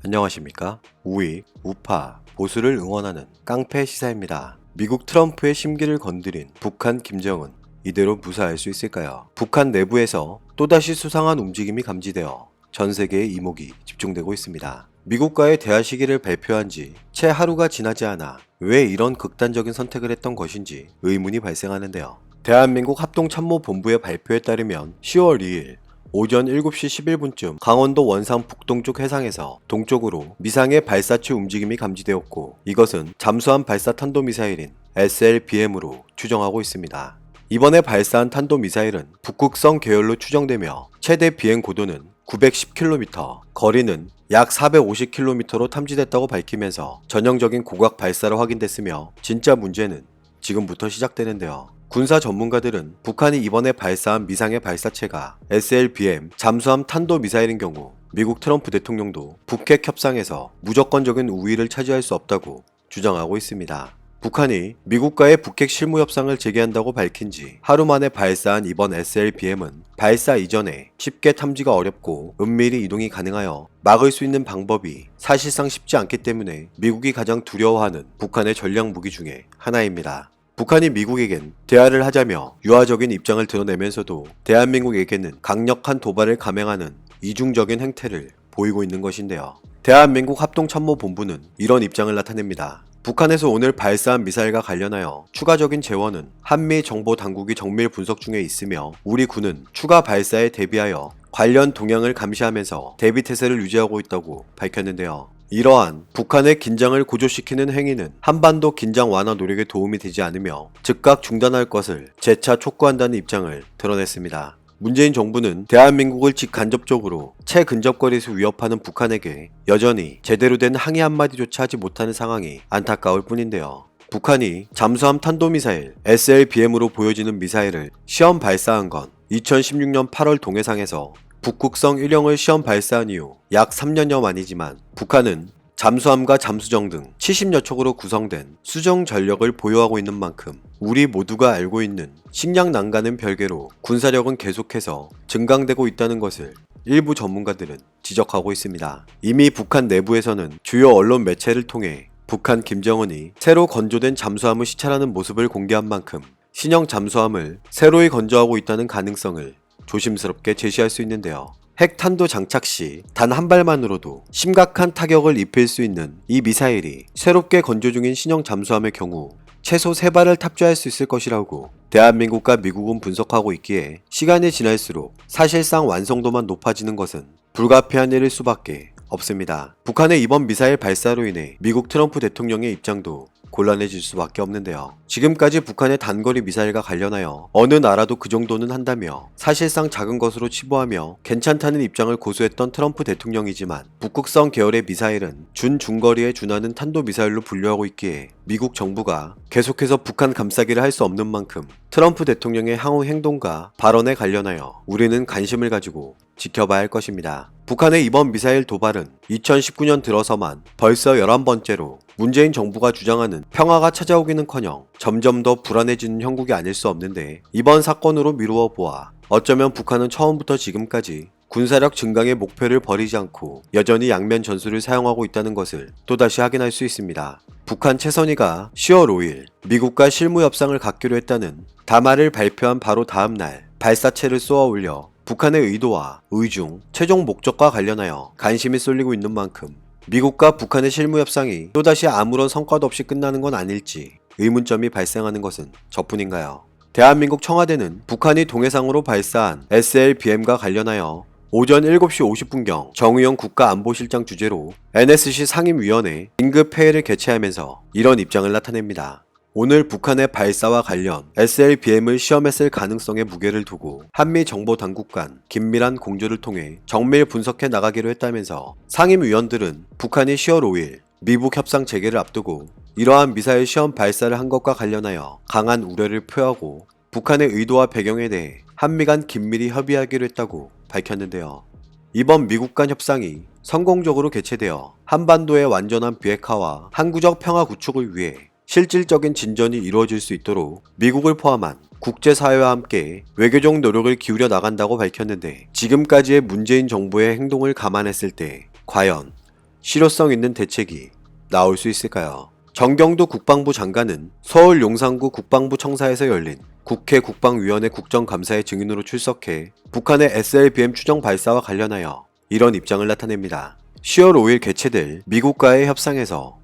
안녕하십니까? 우익, 우파, 보수를 응원하는 깡패 시사입니다. 미국 트럼프의 심기를 건드린 북한 김정은, 이대로 무사할 수 있을까요? 북한 내부에서 또다시 수상한 움직임이 감지되어 전 세계의 이목이 집중되고 있습니다. 미국과의 대화 시기를 발표한 지 채 하루가 지나지 않아 왜 이런 극단적인 선택을 했던 것인지 의문이 발생하는데요. 대한민국 합동참모본부의 발표에 따르면 10월 2일 오전 7시 11분쯤 강원도 원산 북동쪽 해상에서 동쪽으로 미상의 발사체 움직임이 감지되었고, 이것은 잠수함 발사 탄도미사일인 SLBM으로 추정하고 있습니다. 이번에 발사한 탄도미사일은 북극성 계열로 추정되며 최대 비행 고도는 910km, 거리는 약 450km로 탐지됐다고 밝히면서 전형적인 고각 발사로 확인됐으며, 진짜 문제는 지금부터 시작되는데요. 군사 전문가들은 북한이 이번에 발사한 미상의 발사체가 SLBM 잠수함 탄도미사일인 경우 미국 트럼프 대통령도 북핵 협상에서 무조건적인 우위를 차지할 수 없다고 주장하고 있습니다. 북한이 미국과의 북핵 실무 협상을 재개한다고 밝힌 지 하루 만에 발사한 이번 SLBM은 발사 이전에 쉽게 탐지가 어렵고 은밀히 이동이 가능하여 막을 수 있는 방법이 사실상 쉽지 않기 때문에 미국이 가장 두려워하는 북한의 전략 무기 중에 하나입니다. 북한이 미국에겐 대화를 하자며 유화적인 입장을 드러내면서도 대한민국에게는 강력한 도발을 감행하는 이중적인 행태를 보이고 있는 것인데요. 대한민국 합동참모본부는 이런 입장을 나타냅니다. 북한에서 오늘 발사한 미사일과 관련하여 추가적인 재원은 한미 정보 당국이 정밀 분석 중에 있으며, 우리 군은 추가 발사에 대비하여 관련 동향을 감시하면서 대비태세를 유지하고 있다고 밝혔는데요. 이러한 북한의 긴장을 고조시키는 행위는 한반도 긴장 완화 노력에 도움이 되지 않으며 즉각 중단할 것을 재차 촉구한다는 입장을 드러냈습니다. 문재인 정부는 대한민국을 직간접적으로 채근접거리에서 위협하는 북한에게 여전히 제대로 된 항의 한마디조차 하지 못하는 상황이 안타까울 뿐인데요. 북한이 잠수함 탄도미사일 SLBM으로 보여지는 미사일을 시험 발사한 건 2016년 8월 동해상에서 북극성 1형을 시험 발사한 이후 약 3년여 만이지만, 북한은 잠수함과 잠수정 등 70여 척으로 구성된 수정 전력을 보유하고 있는 만큼 우리 모두가 알고 있는 식량 난간은 별개로 군사력은 계속해서 증강되고 있다는 것을 일부 전문가들은 지적하고 있습니다. 이미 북한 내부에서는 주요 언론 매체를 통해 북한 김정은이 새로 건조된 잠수함을 시찰하는 모습을 공개한 만큼 신형 잠수함을 새로이 건조하고 있다는 가능성을 조심스럽게 제시할 수 있는데요. 핵탄도 장착 시 단 한 발만으로도 심각한 타격을 입힐 수 있는 이 미사일이 새롭게 건조 중인 신형 잠수함의 경우 최소 3발을 탑재할 수 있을 것이라고 대한민국과 미국은 분석하고 있기에, 시간이 지날수록 사실상 완성도만 높아지는 것은 불가피한 일일 수밖에 없습니다. 북한의 이번 미사일 발사로 인해 미국 트럼프 대통령의 입장도 곤란해질 수밖에 없는데요. 지금까지 북한의 단거리 미사일과 관련하여 어느 나라도 그 정도는 한다며 사실상 작은 것으로 치부하며 괜찮다는 입장을 고수했던 트럼프 대통령이지만, 북극성 계열의 미사일은 준중거리에 준하는 탄도미사일로 분류하고 있기에 미국 정부가 계속해서 북한 감싸기를 할 수 없는 만큼 트럼프 대통령의 향후 행동과 발언에 관련하여 우리는 관심을 가지고 지켜봐야 할 것입니다. 북한의 이번 미사일 도발은 2019년 들어서만 벌써 11번째로 문재인 정부가 주장하는 평화가 찾아오기는커녕 점점 더 불안해지는 형국이 아닐 수 없는데, 이번 사건으로 미루어 보아 어쩌면 북한은 처음부터 지금까지 군사력 증강의 목표를 버리지 않고 여전히 양면 전술을 사용하고 있다는 것을 또다시 확인할 수 있습니다. 북한 최선희가 10월 5일 미국과 실무 협상을 갖기로 했다는 담화를 발표한 바로 다음 날 발사체를 쏘아 올려 북한의 의도와 의중, 최종 목적과 관련하여 관심이 쏠리고 있는 만큼 미국과 북한의 실무 협상이 또다시 아무런 성과도 없이 끝나는 건 아닐지 의문점이 발생하는 것은 저뿐인가요? 대한민국 청와대는 북한이 동해상으로 발사한 SLBM과 관련하여 오전 7시 50분경 정의용 국가안보실장 주재로 NSC 상임위원회 긴급회의를 개최하면서 이런 입장을 나타냅니다. 오늘 북한의 발사와 관련 SLBM을 시험했을 가능성에 무게를 두고 한미 정보 당국 간 긴밀한 공조를 통해 정밀 분석해 나가기로 했다면서, 상임위원들은 북한이 10월 5일 미북 협상 재개를 앞두고 이러한 미사일 시험 발사를 한 것과 관련하여 강한 우려를 표하고 북한의 의도와 배경에 대해 한미 간 긴밀히 협의하기로 했다고 밝혔는데요. 이번 미국 간 협상이 성공적으로 개최되어 한반도의 완전한 비핵화와 항구적 평화 구축을 위해 실질적인 진전이 이루어질 수 있도록 미국을 포함한 국제사회와 함께 외교적 노력을 기울여 나간다고 밝혔는데, 지금까지의 문재인 정부의 행동을 감안했을 때 과연 실효성 있는 대책이 나올 수 있을까요? 정경도 국방부 장관은 서울 용산구 국방부 청사에서 열린 국회 국방위원회 국정감사의 증인으로 출석해 북한의 SLBM 추정 발사와 관련하여 이런 입장을 나타냅니다. 10월 5일 개최될 미국과의 협상에서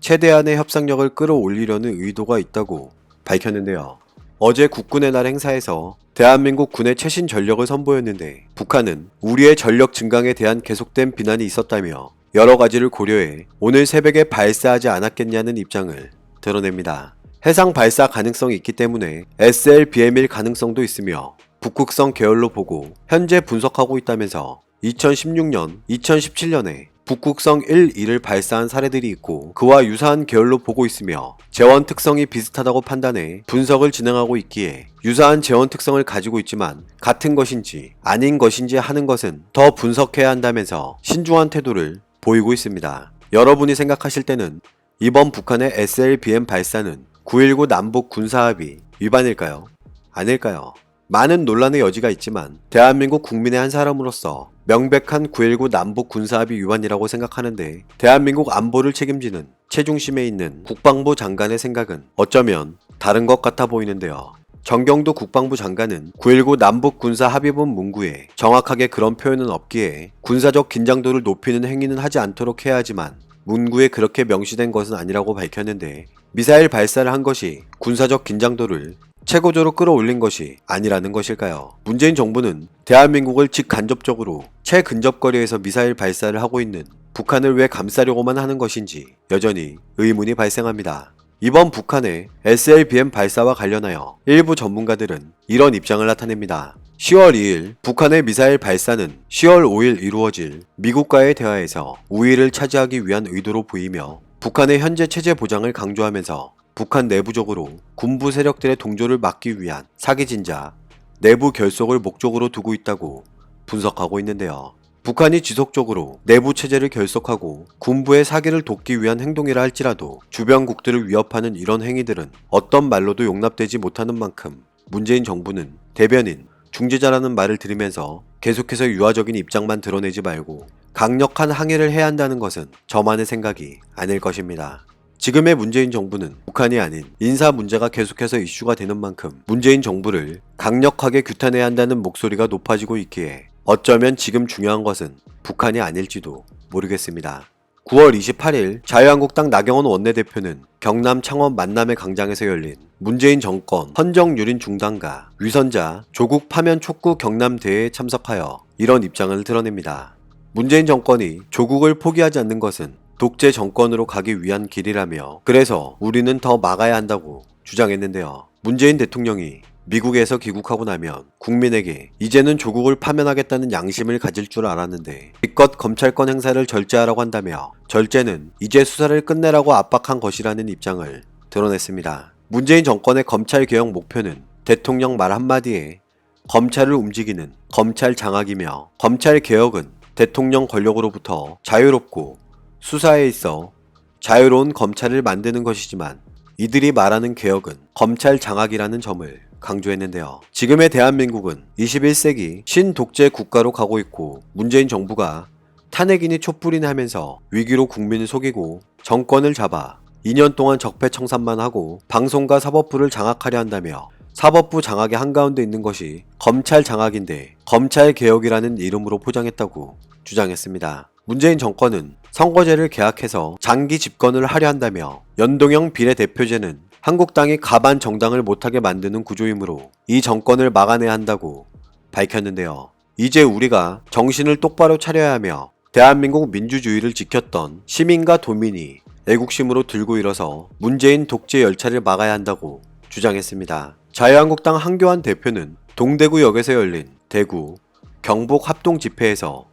최대한의 협상력을 끌어올리려는 의도가 있다고 밝혔는데요. 어제 국군의 날 행사에서 대한민국 군의 최신 전력을 선보였는데 북한은 우리의 전력 증강에 대한 계속된 비난이 있었다며 여러 가지를 고려해 오늘 새벽에 발사하지 않았겠냐는 입장을 드러냅니다. 해상 발사 가능성이 있기 때문에 SLBM일 가능성도 있으며 북극성 계열로 보고 현재 분석하고 있다면서 2016년, 2017년에 북극성 1, 2를 발사한 사례들이 있고 그와 유사한 계열로 보고 있으며 재원 특성이 비슷하다고 판단해 분석을 진행하고 있기에 유사한 재원 특성을 가지고 있지만 같은 것인지 아닌 것인지 하는 것은 더 분석해야 한다면서 신중한 태도를 보이고 있습니다. 여러분이 생각하실 때는 이번 북한의 SLBM 발사는 9.19 남북 군사합의 위반일까요? 아닐까요? 많은 논란의 여지가 있지만 대한민국 국민의 한 사람으로서 명백한 9.19 남북 군사합의 위반이라고 생각하는데 대한민국 안보를 책임지는 최중심에 있는 국방부 장관의 생각은 어쩌면 다른 것 같아 보이는데요. 정경도 국방부 장관은 9.19 남북 군사 합의문 문구에 정확하게 그런 표현은 없기에 군사적 긴장도를 높이는 행위는 하지 않도록 해야 하지만 문구에 그렇게 명시된 것은 아니라고 밝혔는데 미사일 발사를 한 것이 군사적 긴장도를 최고조로 끌어올린 것이 아니라는 것일까요? 문재인 정부는 대한민국을 직간접적으로 최근접거리에서 미사일 발사를 하고 있는 북한을 왜 감싸려고만 하는 것인지 여전히 의문이 발생합니다. 이번 북한의 SLBM 발사와 관련하여 일부 전문가들은 이런 입장을 나타냅니다. 10월 2일 북한의 미사일 발사는 10월 5일 이루어질 미국과의 대화에서 우위를 차지하기 위한 의도로 보이며 북한의 현재 체제 보장을 강조하면서 북한 내부적으로 군부 세력들의 동조를 막기 위한 사기진자, 내부 결속을 목적으로 두고 있다고 분석하고 있는데요. 북한이 지속적으로 내부 체제를 결속하고 군부의 사기를 돕기 위한 행동이라 할지라도 주변국들을 위협하는 이런 행위들은 어떤 말로도 용납되지 못하는 만큼 문재인 정부는 대변인, 중재자라는 말을 들으면서 계속해서 유화적인 입장만 드러내지 말고 강력한 항의를 해야 한다는 것은 저만의 생각이 아닐 것입니다. 지금의 문재인 정부는 북한이 아닌 인사 문제가 계속해서 이슈가 되는 만큼 문재인 정부를 강력하게 규탄해야 한다는 목소리가 높아지고 있기에 어쩌면 지금 중요한 것은 북한이 아닐지도 모르겠습니다. 9월 28일 자유한국당 나경원 원내대표는 경남 창원 만남의 광장에서 열린 문재인 정권 헌정유린 중단과 위선자 조국 파면 촉구 경남대회에 참석하여 이런 입장을 드러냅니다. 문재인 정권이 조국을 포기하지 않는 것은 독재 정권으로 가기 위한 길이라며 그래서 우리는 더 막아야 한다고 주장했는데요. 문재인 대통령이 미국에서 귀국하고 나면 국민에게 이제는 조국을 파면하겠다는 양심을 가질 줄 알았는데 기껏 검찰권 행사를 절제하라고 한다며 절제는 이제 수사를 끝내라고 압박한 것이라는 입장을 드러냈습니다. 문재인 정권의 검찰개혁 목표는 대통령 말 한마디에 검찰을 움직이는 검찰 장악이며 검찰개혁은 대통령 권력으로부터 자유롭고 수사에 있어 자유로운 검찰을 만드는 것이지만 이들이 말하는 개혁은 검찰 장악이라는 점을 강조했는데요. 지금의 대한민국은 21세기 신독재 국가로 가고 있고 문재인 정부가 탄핵이니 촛불이니 하면서 위기로 국민을 속이고 정권을 잡아 2년 동안 적폐청산만 하고 방송과 사법부를 장악하려 한다며 사법부 장악의 한가운데 있는 것이 검찰 장악인데 검찰 개혁이라는 이름으로 포장했다고 주장했습니다. 문재인 정권은 선거제를 개혁해서 장기 집권을 하려 한다며 연동형 비례대표제는 한국당이 가반 정당을 못하게 만드는 구조이므로 이 정권을 막아내야 한다고 밝혔는데요. 이제 우리가 정신을 똑바로 차려야 하며 대한민국 민주주의를 지켰던 시민과 도민이 애국심으로 들고 일어서 문재인 독재 열차를 막아야 한다고 주장했습니다. 자유한국당 한교안 대표는 동대구역에서 열린 대구, 경북 합동 집회에서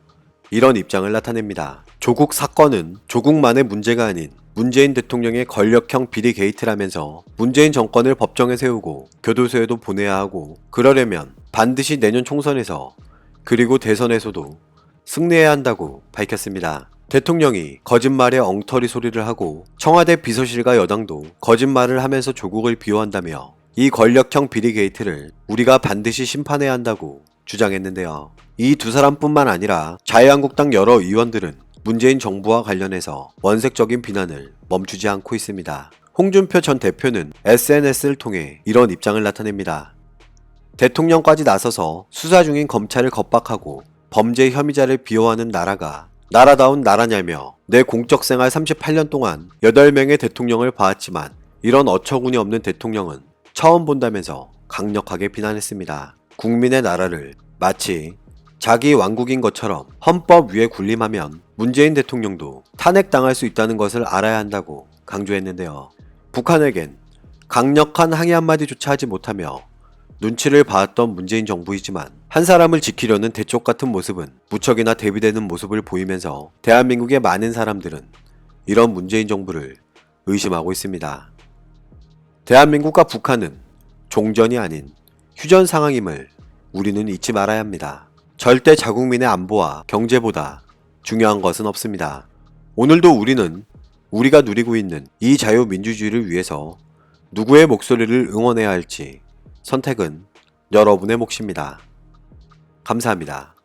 이런 입장을 나타냅니다. 조국 사건은 조국만의 문제가 아닌 문재인 대통령의 권력형 비리 게이트라면서 문재인 정권을 법정에 세우고 교도소에도 보내야 하고 그러려면 반드시 내년 총선에서 그리고 대선에서도 승리해야 한다고 밝혔습니다. 대통령이 거짓말에 엉터리 소리를 하고 청와대 비서실과 여당도 거짓말을 하면서 조국을 비호한다며 이 권력형 비리 게이트를 우리가 반드시 심판해야 한다고 주장했는데요. 이 두 사람뿐만 아니라 자유한국당 여러 의원들은 문재인 정부와 관련해서 원색적인 비난을 멈추지 않고 있습니다. 홍준표 전 대표는 SNS를 통해 이런 입장을 나타냅니다. 대통령까지 나서서 수사 중인 검찰을 겁박하고 범죄 혐의자를 비호하는 나라가 나라다운 나라냐며 내 공적생활 38년 동안 8명의 대통령을 봐왔지만 이런 어처구니 없는 대통령은 처음 본다면서 강력하게 비난했습니다. 국민의 나라를 마치 자기 왕국인 것처럼 헌법 위에 군림하면 문재인 대통령도 탄핵당할 수 있다는 것을 알아야 한다고 강조했는데요. 북한에겐 강력한 항의 한마디조차 하지 못하며 눈치를 봐왔던 문재인 정부이지만 한 사람을 지키려는 대쪽 같은 모습은 무척이나 대비되는 모습을 보이면서 대한민국의 많은 사람들은 이런 문재인 정부를 의심하고 있습니다. 대한민국과 북한은 종전이 아닌 휴전 상황임을 우리는 잊지 말아야 합니다. 절대 자국민의 안보와 경제보다 중요한 것은 없습니다. 오늘도 우리는 우리가 누리고 있는 이 자유민주주의를 위해서 누구의 목소리를 응원해야 할지 선택은 여러분의 몫입니다. 감사합니다.